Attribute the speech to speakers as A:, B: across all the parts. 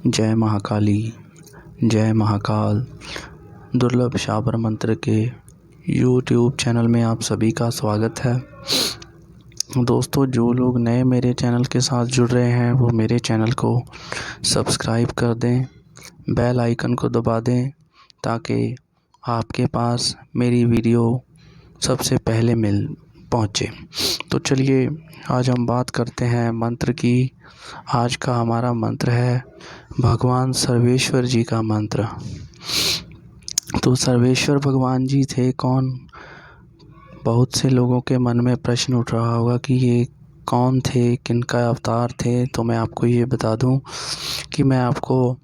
A: जय महाकाली, जय महाकाल। दुर्लभ शाबर मंत्र के यूट्यूब चैनल में आप सभी का स्वागत है। दोस्तों, जो लोग नए मेरे चैनल के साथ जुड़ रहे हैं वो मेरे चैनल को सब्सक्राइब कर दें, बेल आइकन को दबा दें ताकि आपके पास मेरी वीडियो सबसे पहले पहुँचे। तो चलिए आज हम बात करते हैं मंत्र की। आज का हमारा मंत्र है भगवान सर्वेश्वर जी का मंत्र। तो सर्वेश्वर भगवान जी थे कौन? बहुत से लोगों के मन में प्रश्न उठ रहा होगा कि ये कौन थे, किनका अवतार थे। तो मैं आपको ये बता दूं कि मैं आपको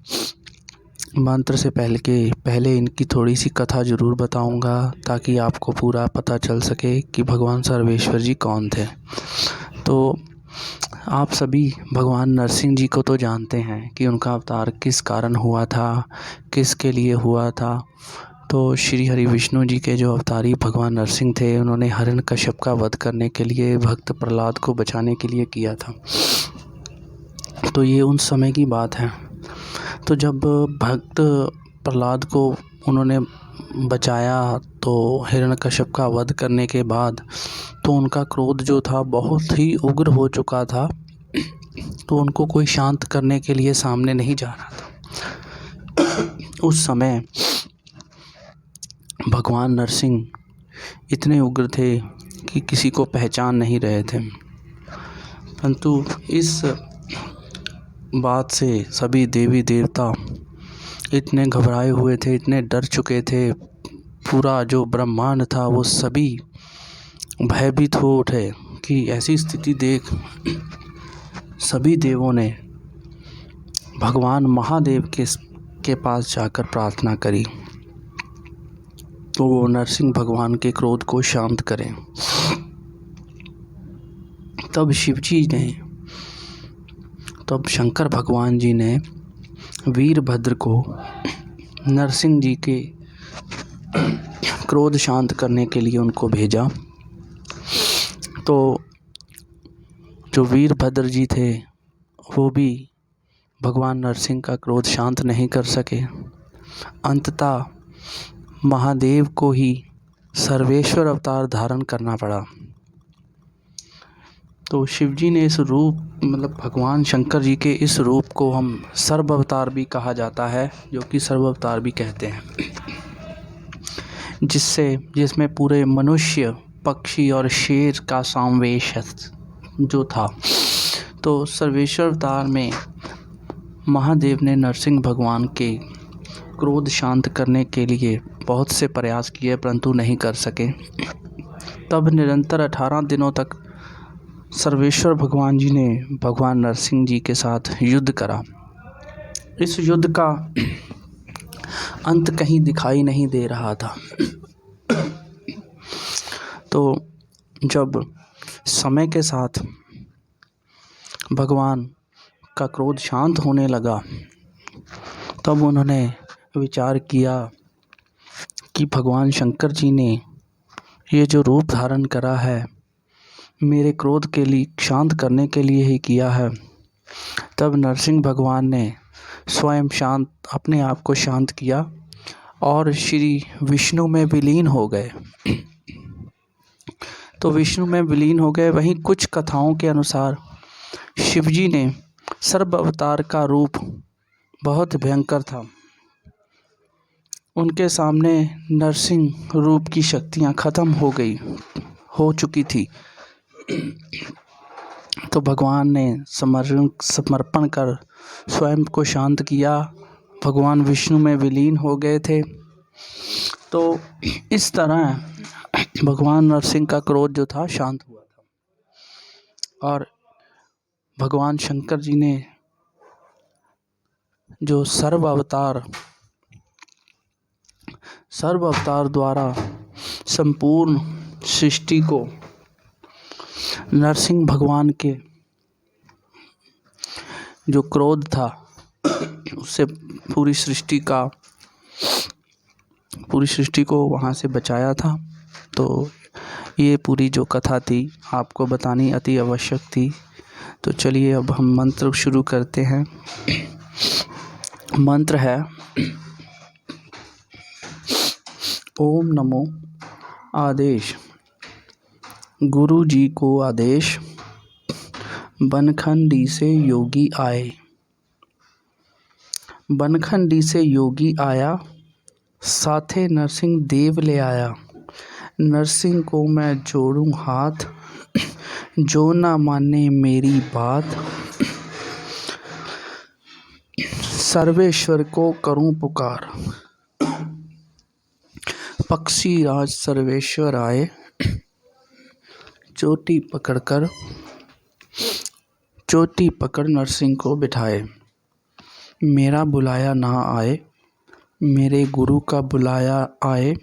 A: मंत्र से पहले इनकी थोड़ी सी कथा ज़रूर बताऊंगा ताकि आपको पूरा पता चल सके कि भगवान सर्वेश्वर जी कौन थे। तो आप सभी भगवान नरसिंह जी को तो जानते हैं कि उनका अवतार किस कारण हुआ था, किसके लिए हुआ था। तो श्री हरि विष्णु जी के जो अवतारी भगवान नरसिंह थे, उन्होंने हिरण्यकश्यप का वध करने के लिए, भक्त प्रहलाद को बचाने के लिए किया था। तो ये उन समय की बात है। तो जब भक्त प्रहलाद को उन्होंने बचाया तो हिरण्यकश्यप का वध करने के बाद तो उनका क्रोध जो था बहुत ही उग्र हो चुका था। तो उनको कोई शांत करने के लिए सामने नहीं जा रहा था। उस समय भगवान नरसिंह इतने उग्र थे कि किसी को पहचान नहीं रहे थे। परंतु इस बात से सभी देवी देवता इतने घबराए हुए थे, इतने डर चुके थे। पूरा जो ब्रह्मांड था वो सभी भयभीत हो उठे कि ऐसी स्थिति देख सभी देवों ने भगवान महादेव के पास जाकर प्रार्थना करी तो वो नरसिंह भगवान के क्रोध को शांत करें। तब शंकर भगवान जी ने वीरभद्र को नरसिंह जी के क्रोध शांत करने के लिए उनको भेजा। तो जो वीरभद्र जी थे वो भी भगवान नरसिंह का क्रोध शांत नहीं कर सके। अंततः महादेव को ही सर्वेश्वर अवतार धारण करना पड़ा। तो शिव जी ने इस रूप भगवान शंकर जी के इस रूप को हम सर्व अवतार भी कहा जाता है, जो कि सर्व अवतार भी कहते हैं, जिसमें पूरे मनुष्य, पक्षी और शेर का समावेश जो था। तो सर्वेश्वर अवतार में महादेव ने नरसिंह भगवान के क्रोध शांत करने के लिए बहुत से प्रयास किए परंतु नहीं कर सके। तब निरंतर 18 दिनों तक सर्वेश्वर भगवान जी ने भगवान नरसिंह जी के साथ युद्ध करा। इस युद्ध का अंत कहीं दिखाई नहीं दे रहा था। तो जब समय के साथ भगवान का क्रोध शांत होने लगा तब उन्होंने विचार किया कि भगवान शंकर जी ने ये जो रूप धारण करा है मेरे क्रोध के लिए शांत करने के लिए ही किया है। तब नरसिंह भगवान ने स्वयं अपने आप को शांत किया और श्री विष्णु में विलीन हो गए। तो विष्णु में विलीन हो गए। वहीं कुछ कथाओं के अनुसार शिवजी ने सर्व अवतार का रूप बहुत भयंकर था। उनके सामने नरसिंह रूप की शक्तियाँ खत्म हो चुकी थी। तो भगवान ने समर्पण कर स्वयं को शांत किया। भगवान विष्णु में विलीन हो गए थे। तो इस तरह भगवान नरसिंह का क्रोध जो था शांत हुआ था। और भगवान शंकर जी ने जो सर्व अवतार द्वारा संपूर्ण सृष्टि को नरसिंह भगवान के जो क्रोध था उससे पूरी सृष्टि को वहाँ से बचाया था। तो ये पूरी जो कथा थी आपको बतानी अति आवश्यक थी। तो चलिए अब हम मंत्र शुरू करते हैं। मंत्र है ओम नमो आदेश। गुरु जी को आदेश, बनखंडी से योगी आए। बनखंडी से योगी आया, साथे नरसिंह देव ले आया। नरसिंह को मैं जोड़ूं हाथ, जो ना माने मेरी बात। सर्वेश्वर को करूं पुकार, पक्षी राज सर्वेश्वर आए। चोटी पकड़ नरसिंह को बिठाए। मेरा बुलाया ना आए, मेरे गुरु का बुलाया आए।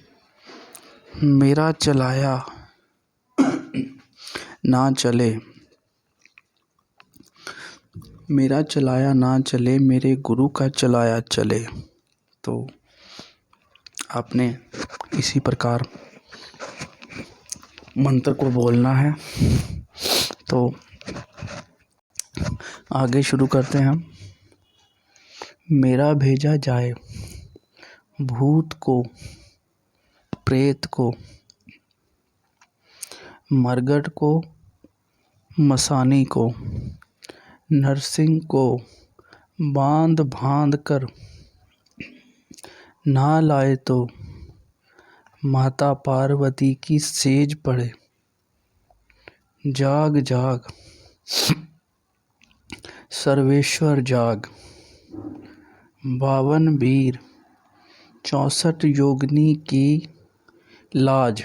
A: मेरा चलाया ना चले, मेरा चलाया ना चले, मेरे गुरु का चलाया चले। तो आपने इसी प्रकार मंत्र को बोलना है। तो आगे शुरू करते हैं हम। मेरा भेजा जाए भूत को, प्रेत को, मरगट को, मसानी को, नरसिंह को बांध बांध कर ना लाए तो माता पार्वती की सेज पड़े। जाग जाग सर्वेश्वर जाग, 52 वीर 64 योगिनी की लाज।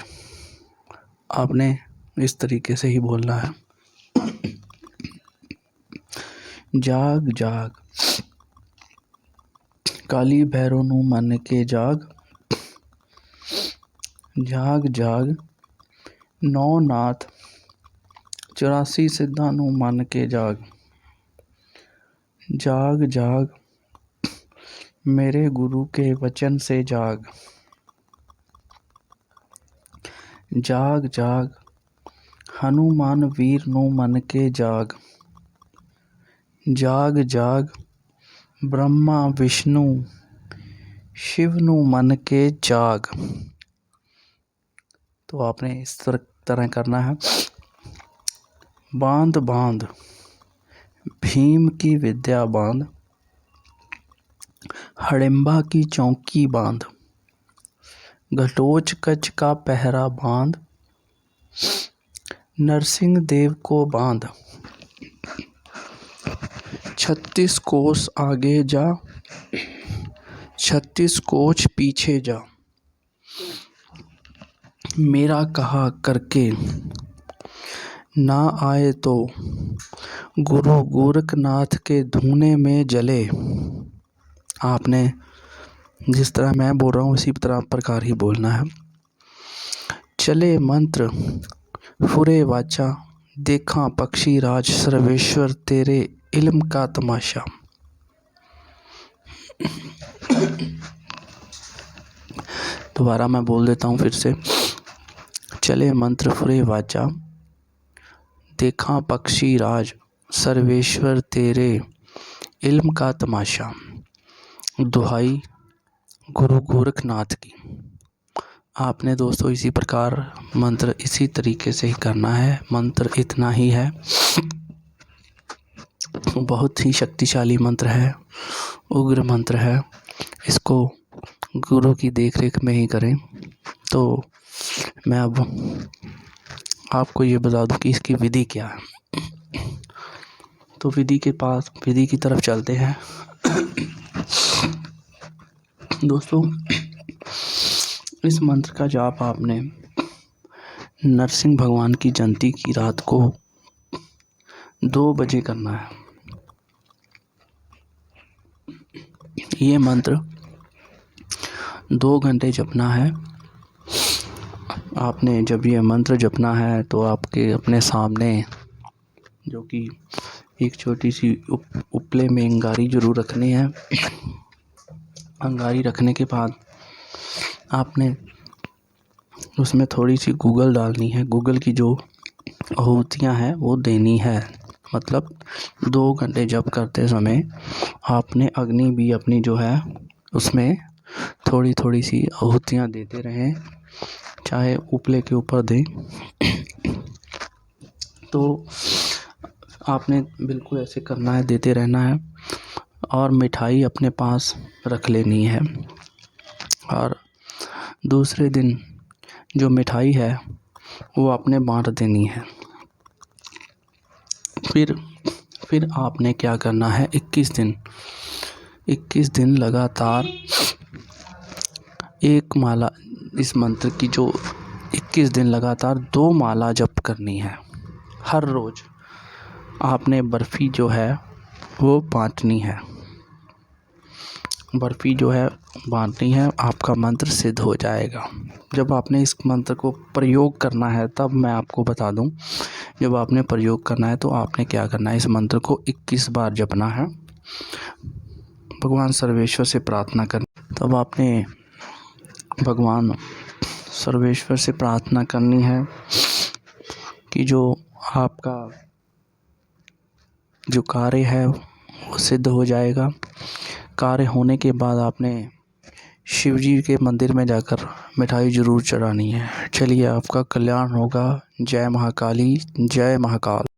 A: आपने इस तरीके से ही बोलना है। जाग जाग काली भैरव नू मन के जाग। जाग जाग नौ नाथ 84 सिद्धां नू मन के जाग। जाग जाग मेरे गुरु के वचन से जाग। जाग जाग हनुमान वीर नू मन के जाग। जाग जाग ब्रह्मा विष्णु शिव नू मन के जाग। तो आपने इस तरह करना है। बांध बांध भीम की विद्या बांध, हडिम्बा की चौकी बांध, घटोच कच का पहरा बांध, नरसिंह देव को बांध। 36 कोस आगे जा, 36 कोस पीछे जा। मेरा कहा करके ना आए तो गुरु गोरखनाथ के धूने में जले। आपने जिस तरह मैं बोल रहा हूँ उसी प्रकार ही बोलना है। चले मंत्र फुरे वाचा, देखा पक्षी राज सर्वेश्वर तेरे इल्म का तमाशा। दोबारा मैं बोल देता हूँ फिर से। चले मंत्र फुरे वाचा, देखा पक्षी राज सर्वेश्वर तेरे इल्म का तमाशा। दुहाई गुरु गोरखनाथ की। आपने दोस्तों इसी प्रकार मंत्र इसी तरीके से ही करना है। मंत्र इतना ही है, बहुत ही शक्तिशाली मंत्र है, उग्र मंत्र है। इसको गुरु की देखरेख में ही करें। तो मैं अब आपको ये बता दूं कि इसकी विधि क्या है। तो विधि की तरफ चलते हैं। दोस्तों इस मंत्र का जाप आपने नरसिंह भगवान की जयंती की रात को 2 बजे करना है। ये मंत्र 2 घंटे जपना है। आपने जब ये मंत्र जपना है तो आपके अपने सामने जो कि एक छोटी सी उपले में अंगारी जरूर रखनी है। अंगारी रखने के बाद आपने उसमें थोड़ी सी गूगल डालनी है। गूगल की जो आहुतियाँ हैं वो देनी है। मतलब 2 घंटे जप करते समय आपने अग्नि भी अपनी जो है उसमें थोड़ी थोड़ी सी आहुतियाँ देते रहें, चाहे उपले के ऊपर दें। तो आपने बिल्कुल ऐसे करना है, देते रहना है। और मिठाई अपने पास रख लेनी है, और दूसरे दिन जो मिठाई है वो आपने बांट देनी है। फिर आपने क्या करना है, 21 दिन लगातार एक माला, इस मंत्र की जो 21 दिन लगातार 2 माला जप करनी है। हर रोज़ आपने बर्फ़ी जो है वो बांटनी है, बर्फ़ी जो है बांटनी है, आपका मंत्र सिद्ध हो जाएगा। जब आपने इस मंत्र को प्रयोग करना है तब मैं आपको बता दूं, जब आपने प्रयोग करना है तो आपने क्या करना है, इस मंत्र को 21 बार जपना है, भगवान सर्वेश्वर से प्रार्थना करनी। तब आपने भगवान सर्वेश्वर से प्रार्थना करनी है कि जो आपका जो कार्य है वो सिद्ध हो जाएगा। कार्य होने के बाद आपने शिव जी के मंदिर में जाकर मिठाई ज़रूर चढ़ानी है। चलिए, आपका कल्याण होगा। जय महाकाली, जय महाकाल।